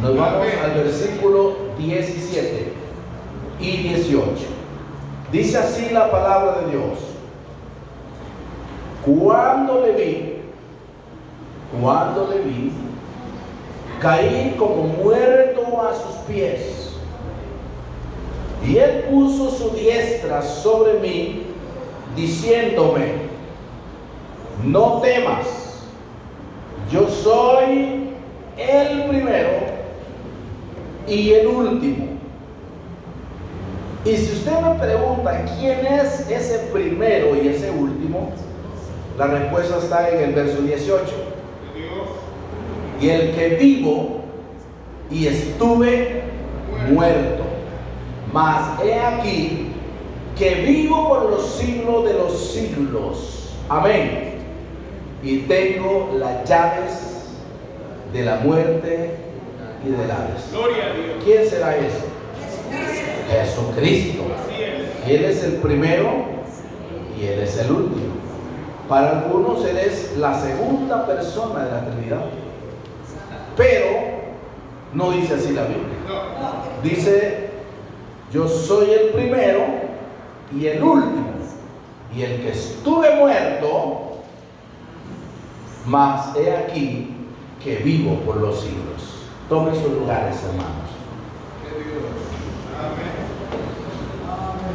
Nos vamos al versículo 17 y 18. Dice así la palabra de Dios: cuando le vi, caí como muerto a sus pies, y él puso su diestra sobre mí, diciéndome: no temas, yo soy el primero y el último. Y si usted me pregunta quién es ese primero y ese último, la respuesta está en el verso 18. Y el que vivo y estuve muerto, mas he aquí que vivo por los siglos de los siglos. Amén. Y tengo las llaves de la muerte y del Hades. Gloria a Dios. ¿Quién será eso? Jesucristo. Él es el primero y Él es el último. Para algunos Él es la segunda persona de la Trinidad, pero no dice así la Biblia. Dice: yo soy el primero y el último, y el que estuve muerto, mas he aquí que vivo por los siglos. Tomen sus lugares, hermanos.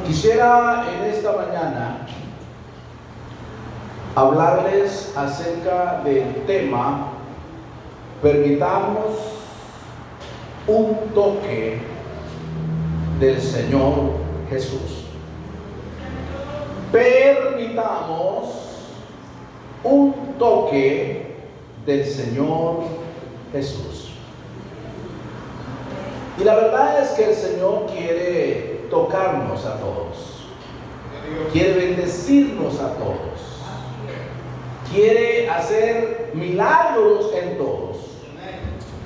Quisiera en esta mañana hablarles acerca del tema: permitamos un toque del Señor Jesús. Permitamos un toque del Señor Jesús. Y la verdad es que el Señor quiere tocarnos a todos, quiere bendecirnos a todos, quiere hacer milagros en todos.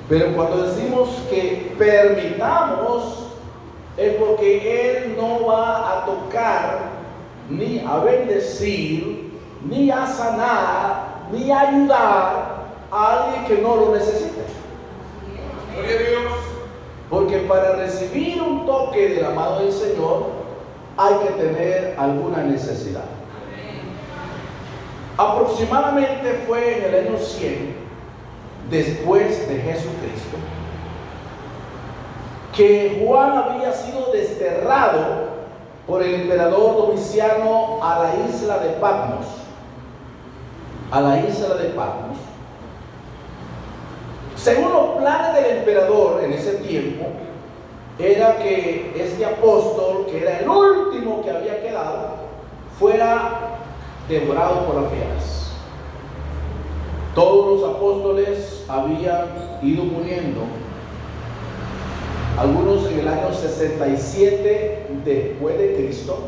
Pero cuando decimos que permitamos, es porque Él no va a tocar, ni a bendecir, ni a sanar, ni a ayudar a alguien que no lo necesite. Gloria a Dios. Porque para recibir un toque de la mano del Señor hay que tener alguna necesidad. Aproximadamente fue en el año 100 después de Jesucristo que Juan había sido desterrado por el emperador Domiciano a la isla de Patmos. A la isla de Patmos. Según los planes del emperador en ese tiempo, era que este apóstol, que era el último que había quedado, fuera devorado por las fieras. Todos los apóstoles habían ido muriendo, algunos en el año 67 después de Cristo,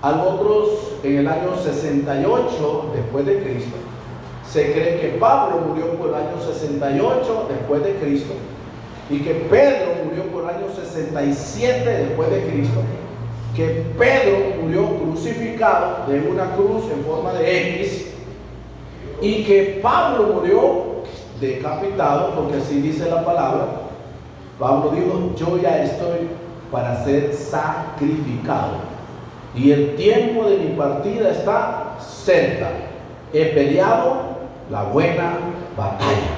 otros en el año 68 después de Cristo. Se cree que Pablo murió por el año 68 después de Cristo, y que Pedro murió por el año 67 después de Cristo, que Pedro murió crucificado de una cruz en forma de X, y que Pablo murió decapitado, porque así dice la palabra. Pablo dijo: yo ya estoy para ser sacrificado, y el tiempo de mi partida está cerca. He peleado la buena batalla,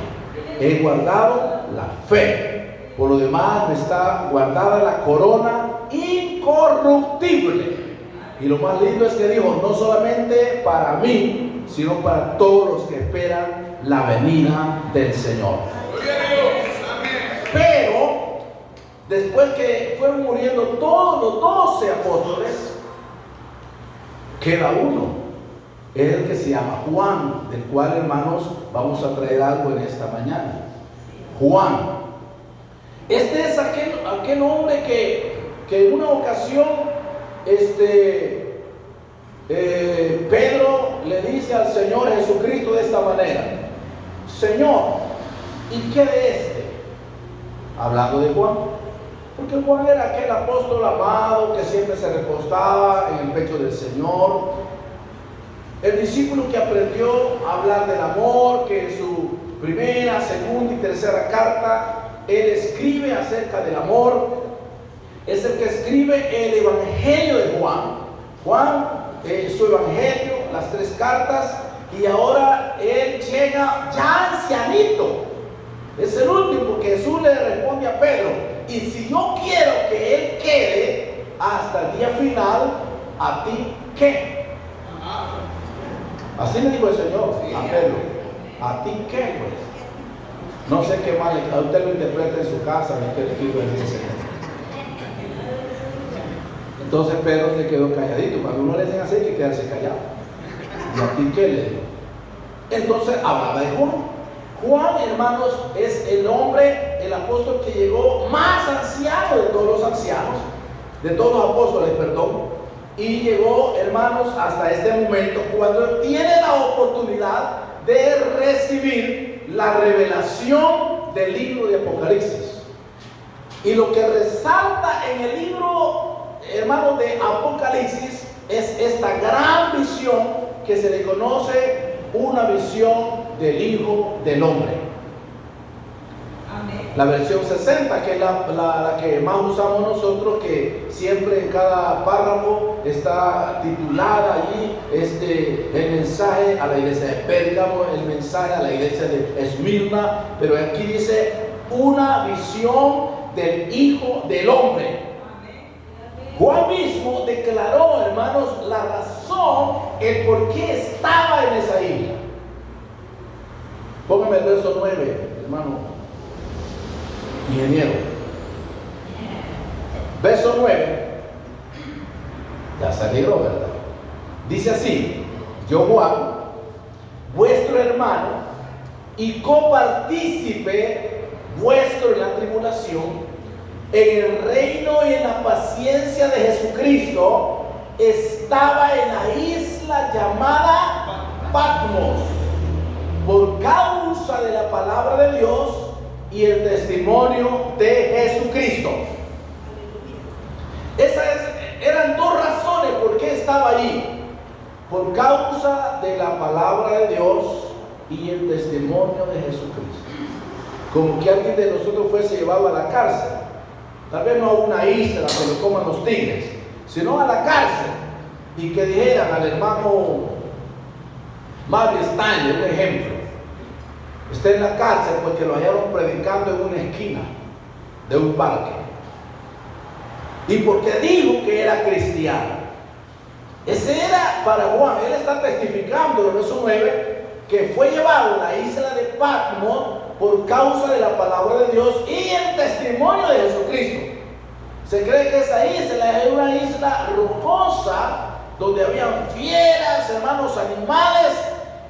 he guardado la fe, por lo demás me está guardada la corona incorruptible. Y lo más lindo es que dijo: no solamente para mí, sino para todos los que esperan la venida del Señor. Pero después que fueron muriendo todos los 12 apóstoles, queda uno. Es el que se llama Juan, del cual, hermanos, vamos a traer algo en esta mañana. Juan. Este es aquel hombre que en una ocasión Pedro le dice al Señor Jesucristo de esta manera: Señor, ¿y qué de este? Hablando de Juan, porque Juan era aquel apóstol amado que siempre se recostaba en el pecho del Señor, el discípulo que aprendió a hablar del amor, que en su primera, segunda y tercera carta él escribe acerca del amor. Es el que escribe el Evangelio de Juan. Juan, su Evangelio, las 3 cartas, y ahora él llega ya ancianito. Es el último que Jesús le responde a Pedro: y si yo quiero que él quede hasta el día final, ¿a ti qué? Así le dijo el Señor a Pedro: ¿a ti qué, pues? No sé qué mal, a usted lo interpreta en su casa, ¿qué le quiero decir el Señor? Entonces Pedro se quedó calladito. Cuando uno le dicen así, hay que quedarse callado. ¿Y a ti qué le dijo? Entonces hablaba de Juan. Juan, hermanos, es el hombre, el apóstol que llegó más anciano de todos los ancianos, de todos los apóstoles, perdón. Y llegó, hermanos, hasta este momento, cuando tiene la oportunidad de recibir la revelación del libro de Apocalipsis. Y lo que resalta en el libro, hermanos, de Apocalipsis es esta gran visión que se le conoce una visión del Hijo del Hombre. Amén. La versión 60, que es la que más usamos nosotros, que siempre en cada párrafo está titulada allí el mensaje a la iglesia de Pérgamo, el mensaje a la iglesia de Esmirna, pero aquí dice una visión del Hijo del Hombre. Juan mismo declaró, hermanos, la razón, el por qué estaba en esa isla. Póngame el verso 9, hermano ingeniero. Verso 9. Ya salió, ¿verdad? Dice así: yo, Juan, vuestro hermano y copartícipe vuestro en la tribulación, en el reino y en la paciencia de Jesucristo, estaba en la isla llamada Patmos, por causa de la palabra de Dios y el testimonio de Jesucristo. Eran 2 razones por qué estaba allí: por causa de la palabra de Dios y el testimonio de Jesucristo. Como que alguien de nosotros fuese llevado a la cárcel. Tal vez no a una isla que lo coman los tigres, sino a la cárcel, y que dijeran al hermano Mario Stanley, un ejemplo, está en la cárcel porque lo hallaron predicando en una esquina de un parque, y porque dijo que era cristiano. Ese era para Juan. Él está testificando en el verso 9 que fue llevado a la isla de Patmos por causa de la palabra de Dios y el testimonio de Jesucristo. Se cree que esa isla es una isla rocosa donde habían fieras, hermanos, animales,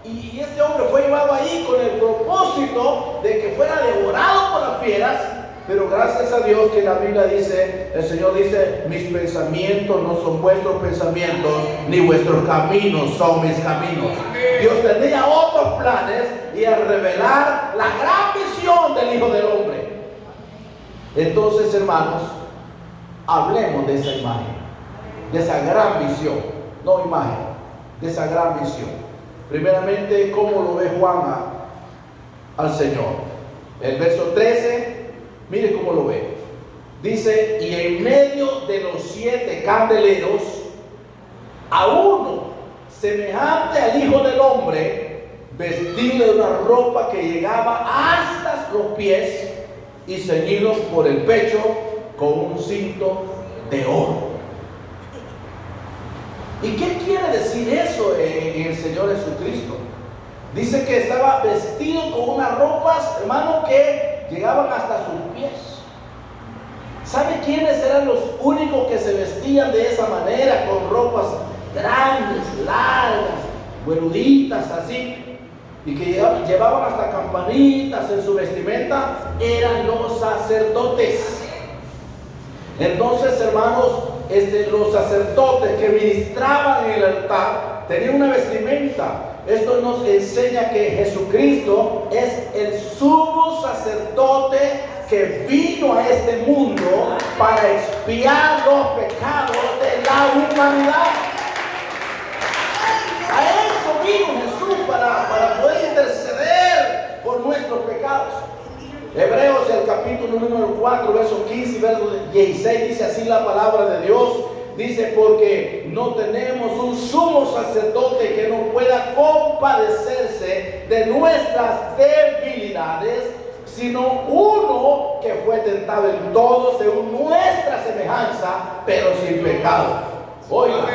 y este hombre fue llevado ahí con el propósito de que fuera devorado por las fieras. Pero gracias a Dios que la Biblia dice, el Señor dice: mis pensamientos no son vuestros pensamientos, ni vuestros caminos son mis caminos. Dios tenía otros planes y al revelar la gran visión del Hijo del Hombre. Entonces, hermanos, hablemos de esa imagen, de esa gran visión, no imagen, de esa gran visión. Primeramente, ¿cómo lo ve Juan al Señor? El verso 13, mire cómo lo ve. Dice: y en medio de los 7 candeleros, a uno semejante al Hijo del Hombre, vestido de una ropa que llegaba hasta los pies y ceñido por el pecho con un cinto de oro. ¿Y qué quiere decir eso en el Señor Jesucristo? Dice que estaba vestido con unas ropas, hermano, que llegaban hasta sus pies. ¿Sabe quiénes eran los únicos que se vestían de esa manera, con ropas grandes, largas, hueluditas así, y que llevaban hasta campanitas en su vestimenta? Eran los sacerdotes. Entonces, hermanos, los sacerdotes que ministraban en el altar tenían una vestimenta. Esto nos enseña que Jesucristo es el sumo sacerdote que vino a este mundo para expiar los pecados de la humanidad. A eso vino Jesús, para poder interceder por nuestros pecados. Hebreos, el capítulo número 4, verso 15 y verso 16, dice así la palabra de Dios. Dice, porque no tenemos un sumo sacerdote que no pueda compadecerse de nuestras debilidades, sino uno que fue tentado en todo según nuestra semejanza, pero sin pecado. Oiga,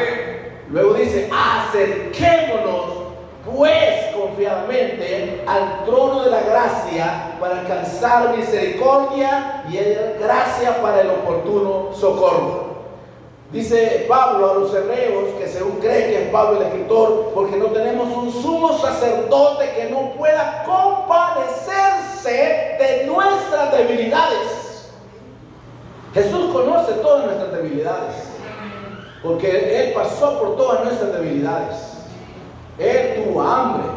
luego dice, acerquémonos pues confiadamente al trono de la gracia para alcanzar misericordia y gracia para el oportuno socorro. Dice Pablo a los hebreos, que según cree que es Pablo el escritor, porque no tenemos un sumo sacerdote que no pueda compadecerse de nuestras debilidades. Jesús conoce todas nuestras debilidades, porque Él pasó por todas nuestras debilidades. Él tuvo hambre,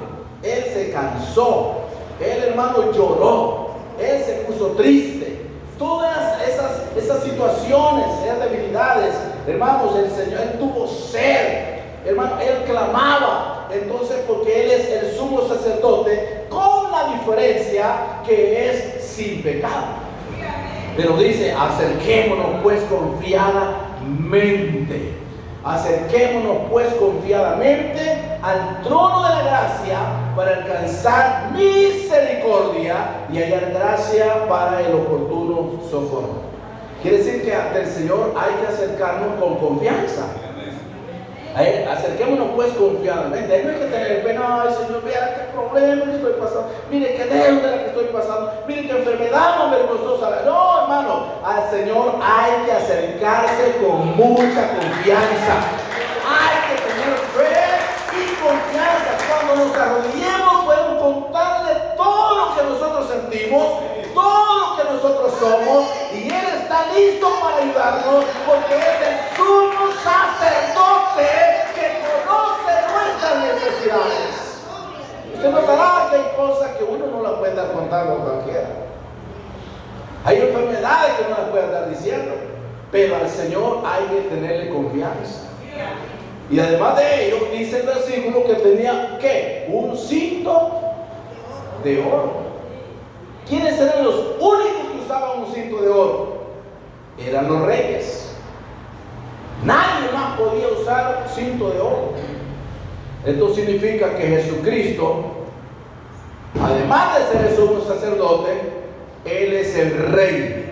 Él se cansó, Él, hermano, lloró, Él se puso triste. Todas esas situaciones, esas debilidades, hermanos, el Señor, Él tuvo sed, hermano, Él clamaba. Entonces, porque Él es el sumo sacerdote, con la diferencia que es sin pecado. Pero dice, acerquémonos pues confiadamente. Acerquémonos pues confiadamente al trono de la gracia para alcanzar misericordia y hallar gracia para el oportuno socorro. Quiere decir que ante el Señor hay que acercarnos con confianza. Acerquémonos pues confiadamente. Ahí no hay que tener pena. Ay, Señor, vea qué problema que estoy pasando. Mire qué deuda que estoy pasando. Mire qué enfermedad más vergonzosa. No, hermano, al Señor hay que acercarse con mucha confianza. Hay que tener fe y confianza. Cuando nos arrodillemos podemos contarle todo lo que nosotros sentimos, todo lo que nosotros somos, y Él está listo para ayudarnos, porque es el sumo sacerdote que conoce nuestras necesidades. Usted notará que hay cosas que uno no las puede estar contando a cualquiera. Hay enfermedades que no las puede estar diciendo, pero al Señor hay que tenerle confianza. Y además de ello, dice el versículo que tenía, ¿qué? Un cinto de oro. ¿Quiénes eran los únicos que usaban un cinto de oro? Eran los reyes. Nadie más podía usar un cinto de oro. Esto significa que Jesucristo, además de ser el sumo sacerdote, Él es el rey.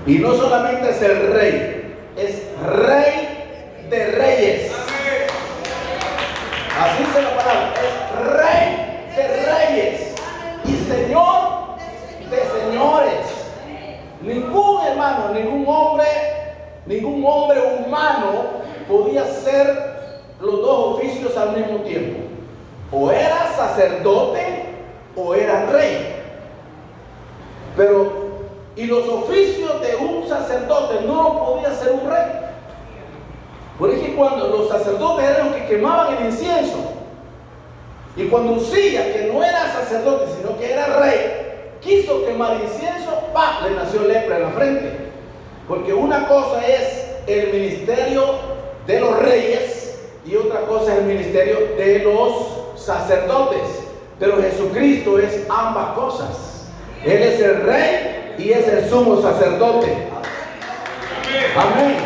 Y no solamente es el rey, es rey de reyes. Así dice la palabra, es rey de reyes y señor de señores. Ningún hermano, ningún hombre humano podía hacer los dos oficios al mismo tiempo. O era sacerdote o era rey. Pero, y los oficios de un sacerdote no lo podía hacer un rey. Por eso que cuando los sacerdotes eran los que quemaban el incienso, y cuando Usía, que no era sacerdote sino que era rey, quiso quemar incienso, le nació lepra en la frente. Porque una cosa es el ministerio de los reyes y otra cosa es el ministerio de los sacerdotes. Pero Jesucristo es ambas cosas. Él es el rey y es el sumo sacerdote. Amén.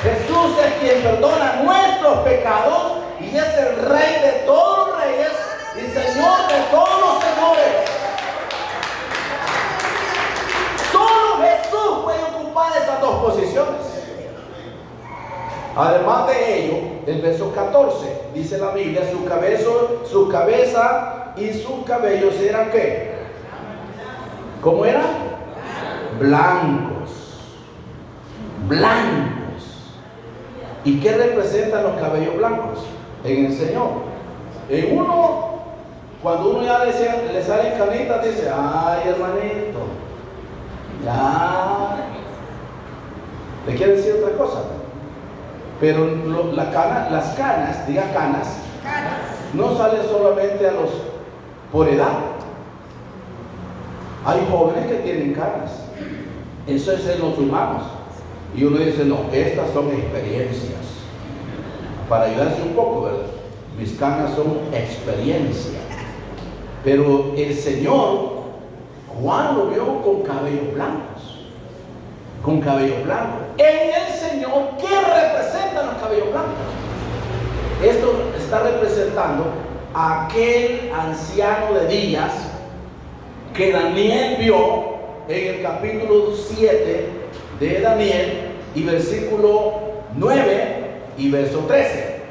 Jesús es quien perdona nuestros pecados y es el rey de todos los reyes y señor de todos los señores. Solo Jesús puede ocupar esas dos posiciones. Además de ello, el verso 14 dice la Biblia, su cabeza y sus cabellos eran ¿qué? ¿Cómo eran? Blancos. Blancos. ¿Y qué representan los cabellos blancos en el Señor? En uno, cuando uno ya le salen canitas, dice, ay hermanito, ya, le quiere decir otra cosa. Pero las canas, diga canas, no salen solamente por edad. Hay jóvenes que tienen canas. Eso es en los humanos. Y uno dice, no, estas son experiencias. Para ayudarse un poco, ¿verdad? Mis canas son experiencia. Pero el Señor, Juan lo vio con cabellos blancos. Con cabellos blancos. En el Señor, ¿qué representan los cabellos blancos? Esto está representando a aquel anciano de días que Daniel vio en el capítulo 7 de Daniel y versículo 9 y verso 13.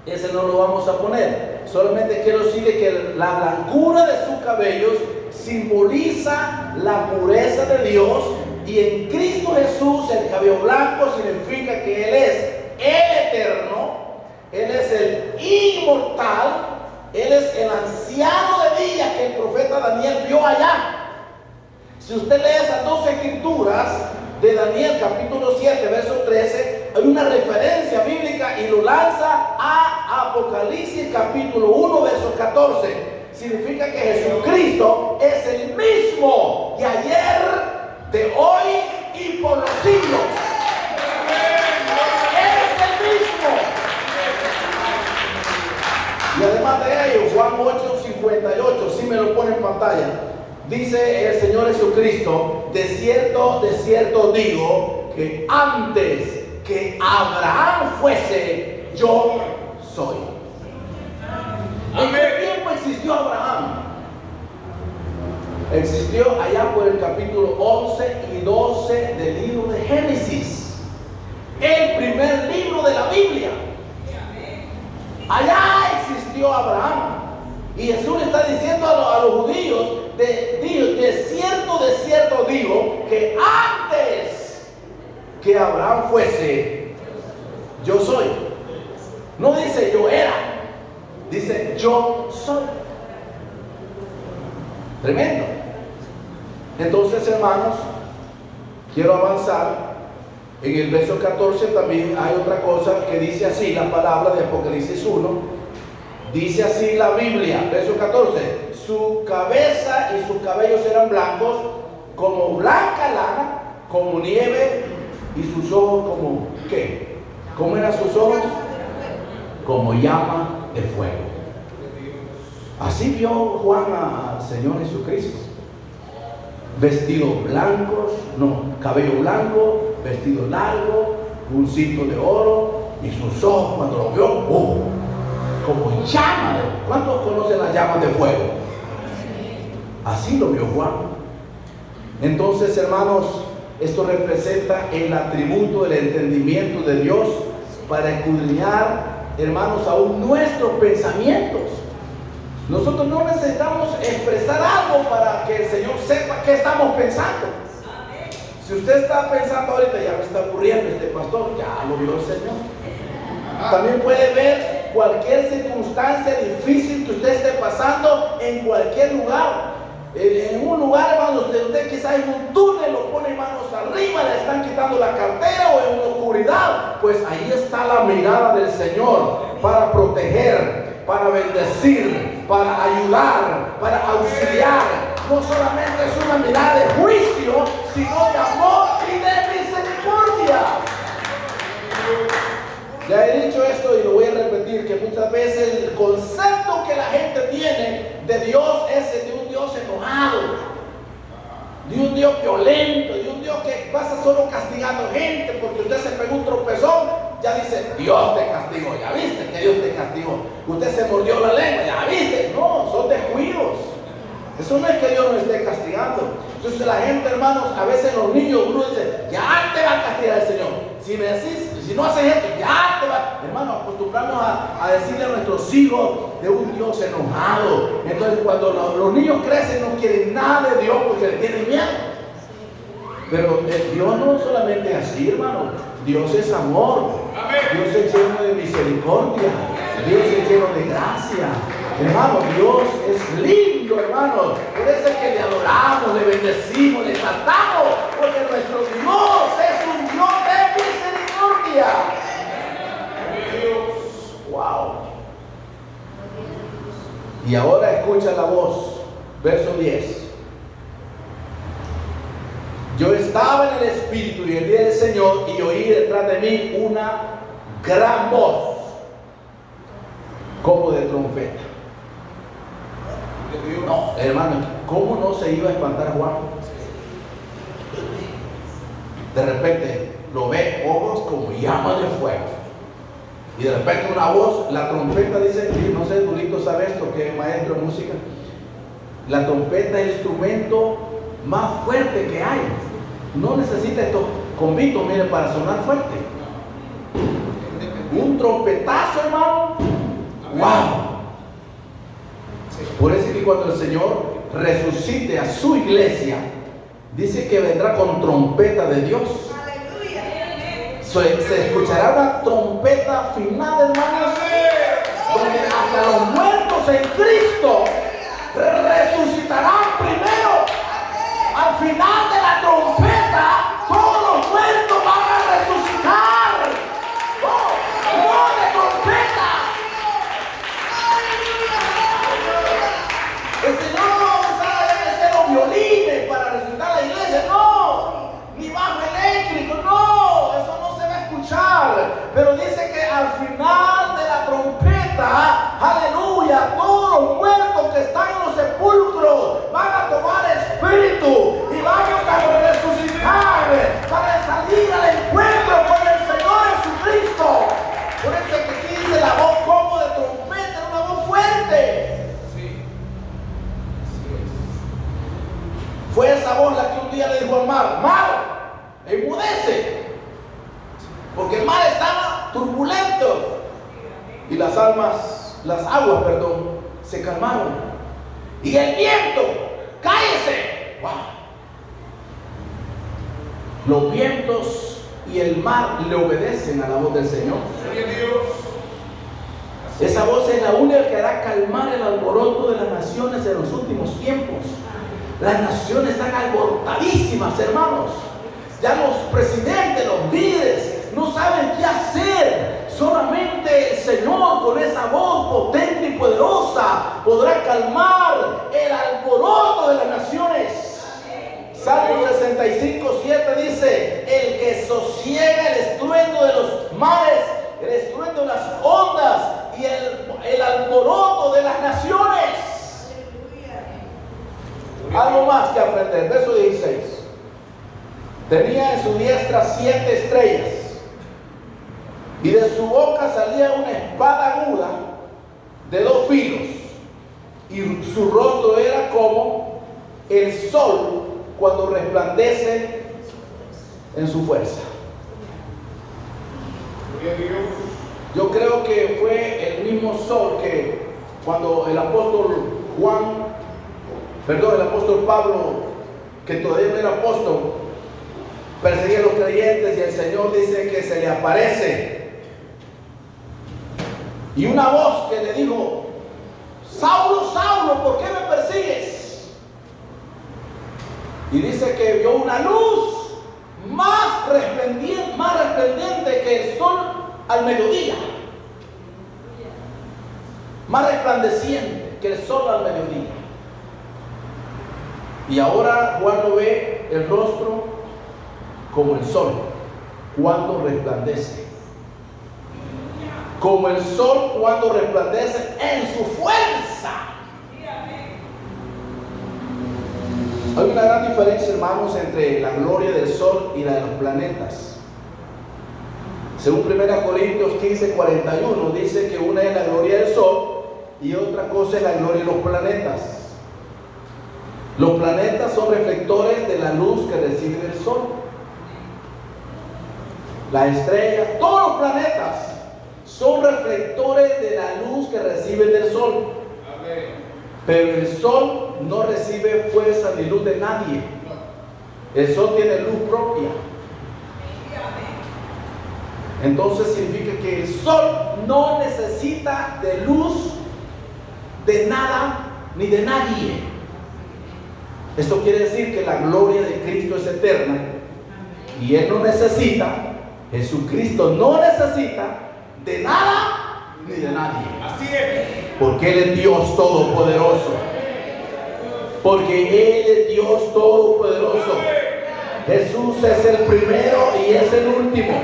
Ese no lo vamos a poner. Solamente quiero decirle que la blancura de sus cabellos simboliza la pureza de Dios, y en Cristo Jesús el cabello blanco significa que Él es el eterno, Él es el inmortal, Él es el anciano de días que el profeta Daniel vio allá. Si usted lee esas dos escrituras de Daniel capítulo 7 verso 13, hay una referencia bíblica y lo lanza a Apocalipsis capítulo 1 verso 14. Significa que Jesucristo es el mismo de ayer, de hoy y por los siglos. Él es el mismo. Y además de ello, Juan 8:58, si me lo pone en pantalla, dice el Señor Jesucristo: de cierto digo, que antes que Abraham fuese, yo soy. ¿En qué tiempo existió Abraham? Existió allá por el capítulo 11 y 12 del libro de Génesis, el primer libro de la Biblia. Allá existió Abraham. Y Jesús está diciendo a los judíos: de cierto digo, que antes que Abraham fuese, yo soy. No dice yo era, dice yo soy. Tremendo. Entonces, hermanos, quiero avanzar. En el verso 14 también hay otra cosa que dice así, la palabra de Apocalipsis 1. Dice así la Biblia, verso 14: su cabeza y sus cabellos eran blancos como blanca lana, como nieve, y sus ojos como, ¿qué? ¿Cómo eran sus ojos? Como llama de fuego. Así vio Juan al Señor Jesucristo. Vestidos blancos, cabello blanco, vestido largo, un cinto de oro, y sus ojos cuando lo vio, como llama. ¿Cuántos conocen las llamas de fuego? Así lo vio Juan. Entonces, hermanos, esto representa el atributo del entendimiento de Dios para escudriñar, hermanos, aún nuestros pensamientos. Nosotros no necesitamos expresar algo para que el Señor sepa qué estamos pensando. Si usted está pensando ahorita, ya me está aburriendo este pastor, ya lo vio el Señor. También puede ver cualquier circunstancia difícil que usted esté pasando en cualquier lugar. En un lugar, hermanos, usted quizás en un túnel lo pone manos arriba, le están quitando la cartera, o en la oscuridad, pues ahí está la mirada del Señor para proteger, para bendecir, para ayudar, para auxiliar. No solamente es una mirada de juicio, sino de amor y de misericordia. Ya he dicho esto y lo voy a repetir, que muchas veces el concepto que la gente tiene de Dios es el de un Dios enojado, de un Dios violento, de un Dios que pasa solo castigando gente porque usted se pegó un tropezón. Ya dice: Dios te castigó. Ya viste que Dios te castigó. Usted se mordió la lengua. Ya viste. No, son descuidos. Eso no es que Dios nos esté castigando. Entonces la gente, hermanos, a veces los niños, uno dice: ya te va a castigar el Señor. Si no haces esto, ya te va. Hermanos, acostumbramos a decirle a nuestros hijos de un Dios enojado. Entonces cuando los niños crecen no quieren nada de Dios porque le tienen miedo. Pero Dios no solamente es así, hermano. Dios es amor. Dios es lleno de misericordia. Dios es lleno de gracia. Hermano, Dios es lindo, hermano. Por eso es que le adoramos, le bendecimos, le exaltamos, porque nuestro Dios es un Dios de misericordia. Wow. Y ahora escucha la voz, verso 10. Yo estaba en el Espíritu y el día del Señor, y oí detrás de mí una gran voz, como de trompeta. No, hermano, ¿cómo no se iba a espantar Juan? De repente lo ve, ojos como llamas de fuego. Y de repente una voz, la trompeta dice, no sé, Dulito sabe esto, que es maestro de música. La trompeta es el instrumento más fuerte que hay. No necesita estos convitos, mire, para sonar fuerte. Un trompetazo, hermano. ¡Wow! Por eso es que cuando el Señor resucite a su iglesia, dice que vendrá con trompeta de Dios. Se escuchará una trompeta final, hermanos, donde hasta los muertos en Cristo resucitarán primero. Al final de la trompeta, todos los muertos van a resucitar. ¡Oh, de trompeta! El Señor no va a usar los violines para resucitar la iglesia, no, ni bajo eléctrico, no, eso no se va a escuchar. Pero dice que al final de la trompeta, aleluya, todos los muertos que están en los sepulcros van a tomar espíritu y vamos a resucitar para salir al encuentro con el Señor Jesucristo. Por eso es que aquí dice la voz como de trompeta, una voz fuerte. Fue esa voz la que un día le dijo al mar, mar, enmudece, porque el mar estaba turbulento y las aguas, se calmaron y el viento, cállese. ¡Wow! Los vientos y el mar le obedecen a la voz del Señor. Esa voz es la única que hará calmar el alboroto de las naciones en los últimos tiempos. Las naciones están alborotadísimas, hermanos. Ya los presidentes, los líderes no saben qué hacer. Solamente el Señor con esa voz potente y poderosa podrá calmar el alboroto de las naciones. Salmo 65:7 dice: el que sosiega el estruendo de los mares, el estruendo de las ondas y el alboroto de las naciones. Algo más que aprender. Verso 16. Tenía en su diestra 7 estrellas, y de su boca salía una espada aguda de 2 filos, y su rostro era como el sol cuando resplandece en su fuerza. Yo creo que fue el mismo sol que cuando el apóstol Pablo, que todavía no era apóstol, perseguía a los creyentes, y el Señor dice que se le aparece y una voz que le dijo: Saulo, Saulo, ¿por qué me persigues? Y dice que vio una luz más resplandeciente que el sol al mediodía, más resplandeciente que el sol al mediodía. Y ahora Juan lo ve el rostro como el sol cuando resplandece, como el sol cuando resplandece en su fuerza. Hay una gran diferencia, hermanos, entre la gloria del sol y la de los planetas. Según 1 Corintios 15:41 dice que una es la gloria del sol y otra cosa es la gloria de los planetas. Los planetas son reflectores de la luz que recibe el sol. Las estrellas, todos los planetas son reflectores de la luz que reciben del sol. Pero el sol no recibe fuerza ni luz de nadie. El sol tiene luz propia. Entonces significa que el sol no necesita de luz de nada ni de nadie. Esto quiere decir que la gloria de Cristo es eterna y Él no necesita, Jesucristo no necesita de nada ni de nadie. Así es. Porque Él es Dios Todopoderoso. Porque Él es Dios Todopoderoso. Jesús es el primero y es el último.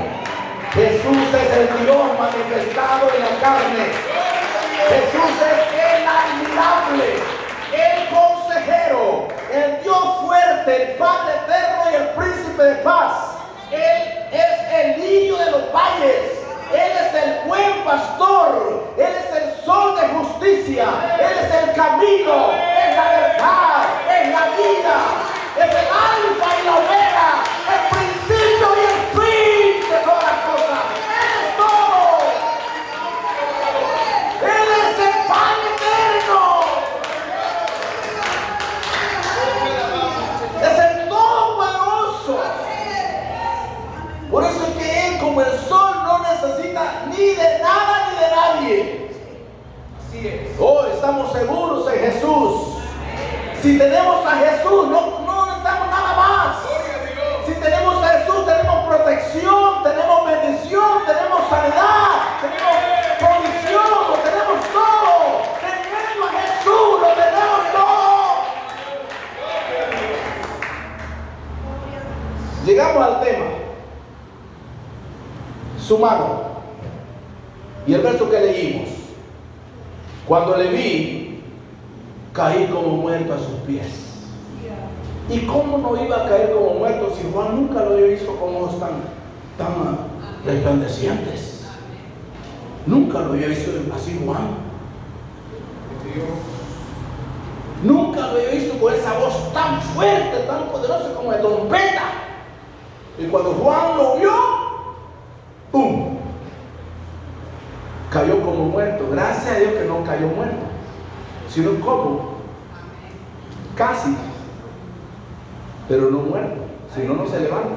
Jesús es el Dios manifestado en la carne. Jesús es el admirable, fuerte, el Padre eterno y el príncipe de paz. Él es el niño de los valles. Él es el buen pastor. Él es el sol de justicia. Él es el camino, es la verdad, es la vida. Es el alfa y la omega, el principio y el fin de todas las cosas. Él es todo. Él es el Padre eterno. Es el todopoderoso. Por eso es que Él, como el sol, no necesita ni de nada ni de nadie. Así es. Oh, estamos seguros en Jesús. Si tenemos a Jesús, no necesitamos nada más. Si tenemos a Jesús, tenemos protección, tenemos bendición, tenemos sanidad, tenemos provisión, lo tenemos todo. Teniendo a Jesús, lo tenemos todo. Llegamos al tema. Su mano. Y el verso que leímos. Cuando le vi, caí como muerto a sus pies. ¿Y cómo no iba a caer como muerto si Juan nunca lo había visto con ojos tan resplandecientes? Nunca lo había visto así Juan. Nunca lo había visto con esa voz tan fuerte, tan poderosa como de trompeta. Y cuando Juan lo vio, ¡pum!, cayó como muerto. Gracias a Dios que no cayó muerto, sino como casi, pero no muerto, si no, no se levanta.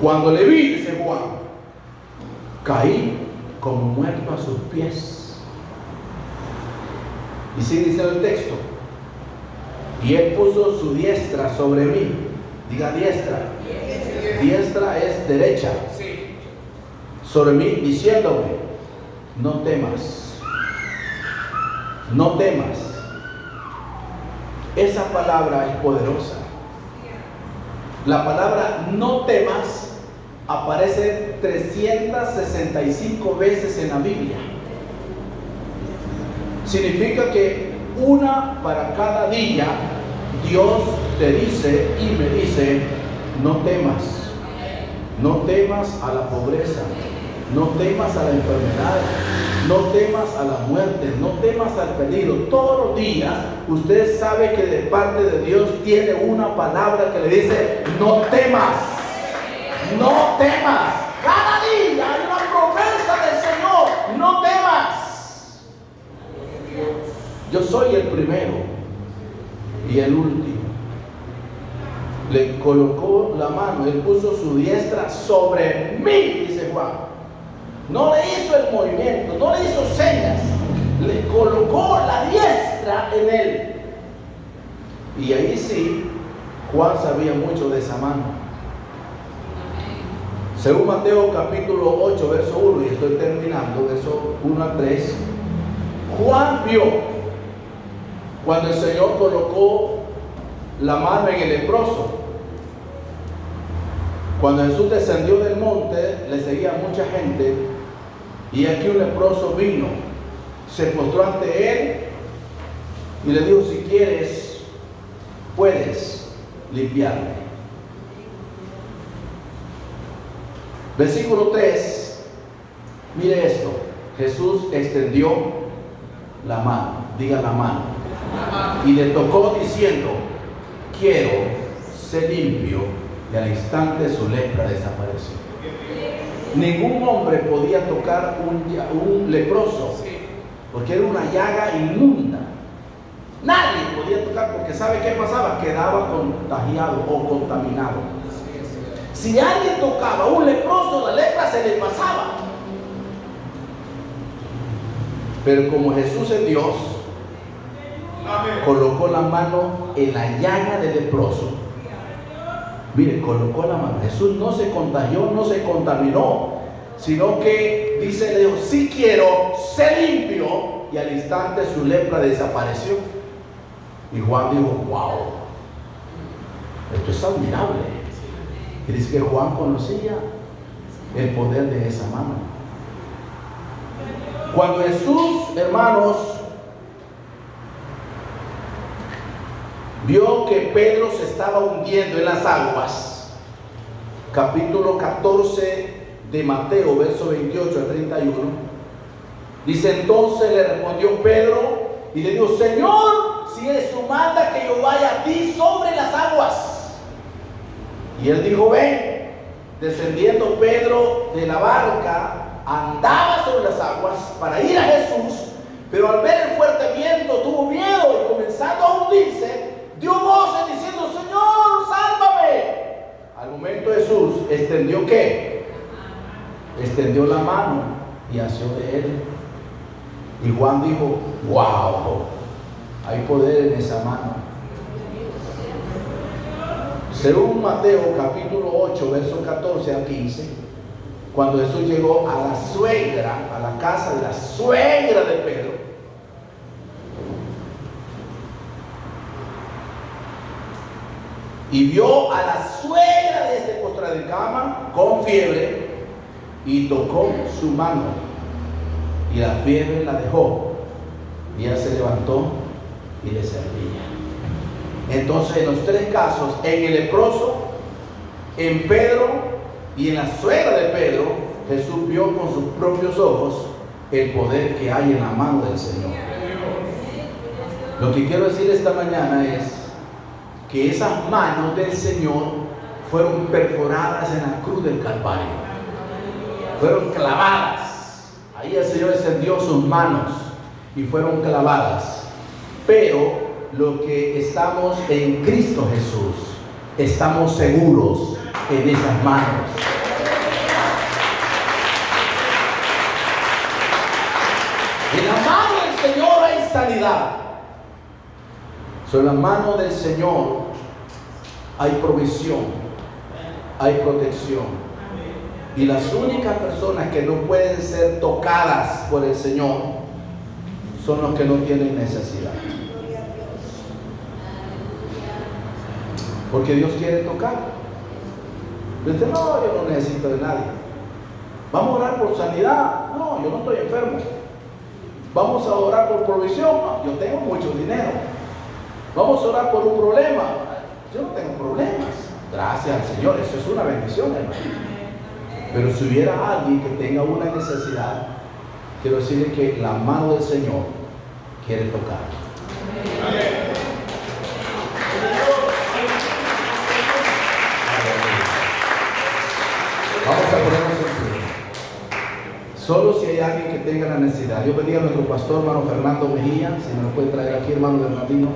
Cuando le vi, dice Juan, caí como muerto a sus pies. Y sigue diciendo el texto, y él puso su diestra sobre mí. Diga diestra. Diestra es derecha. Sobre mí, diciéndome, no temas, no temas. Esa palabra es poderosa. La palabra no temas aparece 365 veces en la Biblia. Significa que una para cada día Dios te dice y me dice, no temas. No temas a la pobreza, no temas a la enfermedad, no temas a la muerte, no temas al peligro. Todos los días usted sabe que de parte de Dios tiene una palabra que le dice, no temas, no temas. Cada día hay una promesa del Señor, no temas. Yo soy el primero y el último. Le colocó la mano, él puso su diestra sobre mí, dice Juan. No le hizo el movimiento, no le hizo señas, le colocó la diestra en él. Y ahí sí, Juan sabía mucho de esa mano. Según Mateo capítulo 8, verso 1, y estoy terminando, verso 1 a 3, Juan vio cuando el Señor colocó la mano en el leproso. Cuando Jesús descendió del monte, le seguía mucha gente, y aquí un leproso vino, se postró ante él y le dijo, si quieres, puedes limpiarme. Versículo 3, mire esto, Jesús extendió la mano, diga la mano, y le tocó diciendo, quiero ser limpio. Y al instante su lepra desapareció. Ningún hombre podía tocar un leproso, porque era una llaga inmunda. Nadie podía tocar, porque ¿sabe qué pasaba? Quedaba contagiado o contaminado. Si alguien tocaba a un leproso, la lepra se le pasaba. Pero como Jesús es Dios, colocó la mano en la llaga del leproso. Mire, colocó la mano. Jesús no se contagió, no se contaminó, sino que dice, le dijo, si quiero, sé limpio. Y al instante su lepra desapareció. Y Juan dijo, wow, esto es admirable. Y dice que Juan conocía el poder de esa mano. Cuando Jesús, hermanos, vio que Pedro se estaba hundiendo en las aguas. Capítulo 14 de Mateo, verso 28 al 31. Dice: entonces le respondió Pedro y le dijo: Señor, si eso manda que yo vaya a ti sobre las aguas. Y él dijo: ven. Descendiendo Pedro de la barca, andaba sobre las aguas para ir a Jesús, pero al ver el fuerte viento tuvo miedo y comenzando a hundirse, dio voces diciendo: Señor, sálvame. Al momento Jesús extendió ¿qué? Extendió la mano y asió de él. Y Juan dijo: wow, hay poder en esa mano. Según Mateo capítulo 8, versos 14 al 15, cuando Jesús llegó a la suegra, a la casa de la suegra de Pedro, y vio a la suegra de este postrada de cama con fiebre, y tocó su mano, y la fiebre la dejó, y ella se levantó y le servía. Entonces, en los tres casos, en el leproso, en Pedro y en la suegra de Pedro, Jesús vio con sus propios ojos el poder que hay en la mano del Señor. Lo que quiero decir esta mañana es que esas manos del Señor fueron perforadas en la cruz del Calvario. Fueron clavadas. Ahí el Señor extendió sus manos y fueron clavadas. Pero lo que estamos en Cristo Jesús, estamos seguros en esas manos. En la mano del Señor hay sanidad. Sobre la mano del Señor hay provisión, hay protección. Y las únicas personas que no pueden ser tocadas por el Señor son los que no tienen necesidad. Porque Dios quiere tocar. Dice: no, yo no necesito de nadie. Vamos a orar por sanidad. No, yo no estoy enfermo. Vamos a orar por provisión. No, yo tengo mucho dinero. Vamos a orar por un problema. Yo no tengo problemas. Gracias al Señor, eso es una bendición, hermano. Pero si hubiera alguien que tenga una necesidad, quiero decirle que la mano del Señor quiere tocar. Amén. Vamos a ponernos en pie. Solo si hay alguien que tenga la necesidad. Yo pedí a nuestro pastor, hermano Fernando Mejía, si me lo puede traer aquí, hermano Bernardino.